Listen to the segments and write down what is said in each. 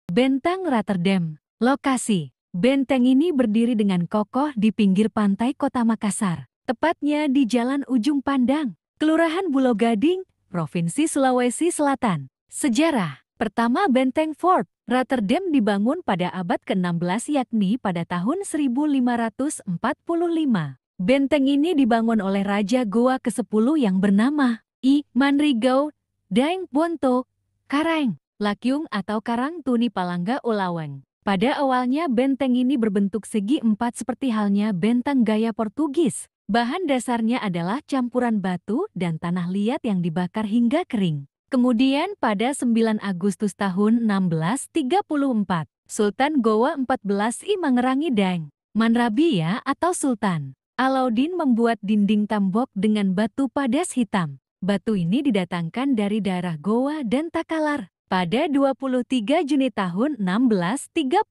Benteng Rotterdam. Lokasi. Benteng ini berdiri dengan kokoh di pinggir pantai kota Makassar, tepatnya di Jalan Ujung Pandang, Kelurahan Pulau Gading, Provinsi Sulawesi Selatan. Sejarah. Pertama, Benteng Fort Rotterdam dibangun pada abad ke-16 yakni pada tahun 1545. Benteng ini dibangun oleh Raja Goa ke-10 yang bernama I Manrigau Daeng Bonto Karang Lakyung atau Karang Tuni Palangga Ulaweng. Pada awalnya benteng ini berbentuk segi empat seperti halnya benteng gaya Portugis. Bahan dasarnya adalah campuran batu dan tanah liat yang dibakar hingga kering. Kemudian pada 9 Agustus tahun 1634, Sultan Goa 14 I Mangerangi Daeng Manrabia atau Sultan Alauddin membuat dinding tembok dengan batu padas hitam. Batu ini didatangkan dari daerah Goa dan Takalar. Pada 23 Juni tahun 1635,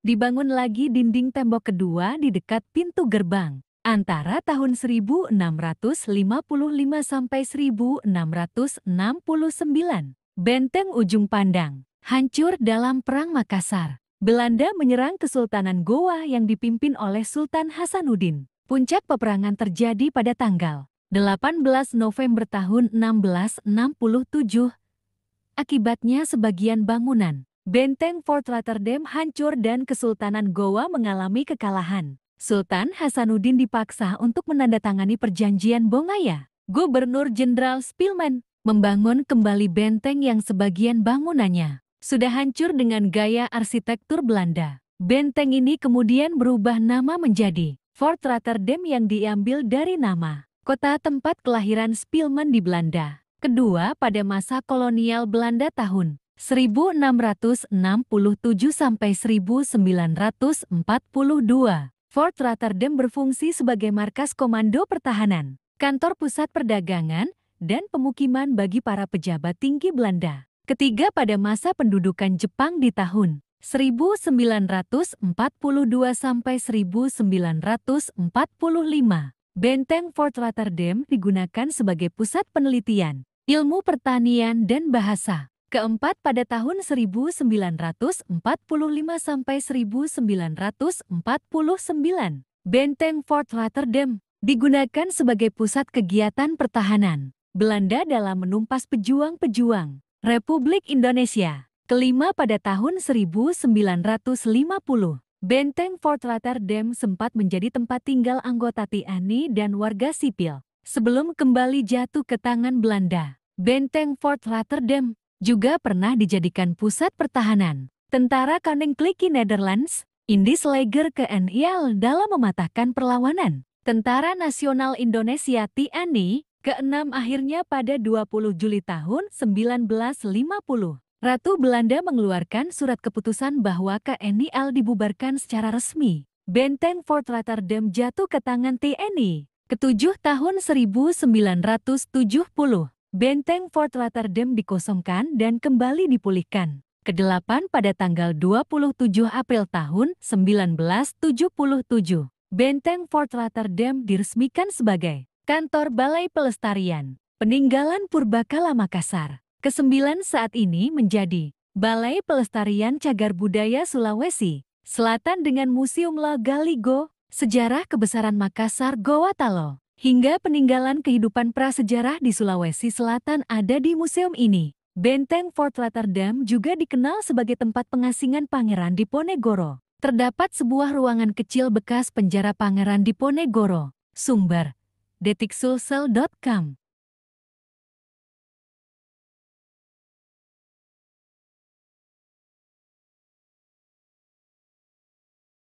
dibangun lagi dinding tembok kedua di dekat pintu gerbang. Antara tahun 1655 sampai 1669, Benteng Ujung Pandang hancur dalam Perang Makassar. Belanda menyerang Kesultanan Goa yang dipimpin oleh Sultan Hasanuddin. Puncak peperangan terjadi pada tanggal 18 November tahun 1667. Akibatnya sebagian bangunan Benteng Fort Rotterdam hancur dan Kesultanan Goa mengalami kekalahan. Sultan Hasanuddin dipaksa untuk menandatangani perjanjian Bongaya. Gubernur Jenderal Spilman membangun kembali benteng yang sebagian bangunannya sudah hancur dengan gaya arsitektur Belanda. Benteng ini kemudian berubah nama menjadi Fort Rotterdam yang diambil dari nama kota tempat kelahiran Spilman di Belanda. Kedua, pada masa kolonial Belanda tahun 1667 sampai 1942, Fort Rotterdam berfungsi sebagai markas komando pertahanan, kantor pusat perdagangan, dan pemukiman bagi para pejabat tinggi Belanda. Ketiga, pada masa pendudukan Jepang di tahun 1942 sampai 1945, Benteng Fort Rotterdam digunakan sebagai pusat penelitian ilmu pertanian dan bahasa. Keempat, pada tahun 1945 sampai 1949, Benteng Fort Rotterdam digunakan sebagai pusat kegiatan pertahanan Belanda dalam menumpas pejuang-pejuang Republik Indonesia. Kelima, pada tahun 1950, Benteng Fort Rotterdam sempat menjadi tempat tinggal anggota TNI dan warga sipil sebelum kembali jatuh ke tangan Belanda. Benteng Fort Rotterdam juga pernah dijadikan pusat pertahanan tentara Koninklijke Nederlands, Indisch Leger KNIL dalam mematahkan perlawanan Tentara Nasional Indonesia TNI ke-6 akhirnya pada 20 Juli tahun 1950. Ratu Belanda mengeluarkan surat keputusan bahwa KNIL dibubarkan secara resmi. Benteng Fort Rotterdam jatuh ke tangan TNI. Ketujuh, tahun 1970. Benteng Fort Rotterdam dikosongkan dan kembali dipulihkan. Kedelapan, pada tanggal 27 April tahun 1977, Benteng Fort Rotterdam diresmikan sebagai kantor Balai Pelestarian Peninggalan Purbakala Makassar. Kesembilan, saat ini menjadi Balai Pelestarian Cagar Budaya Sulawesi Selatan dengan Museum Lagaligo, Sejarah Kebesaran Makassar Goa Talo. Hingga peninggalan kehidupan prasejarah di Sulawesi Selatan ada di museum ini. Benteng Fort Rotterdam juga dikenal sebagai tempat pengasingan Pangeran Diponegoro. Terdapat sebuah ruangan kecil bekas penjara Pangeran Diponegoro. Sumber detiksulsel.com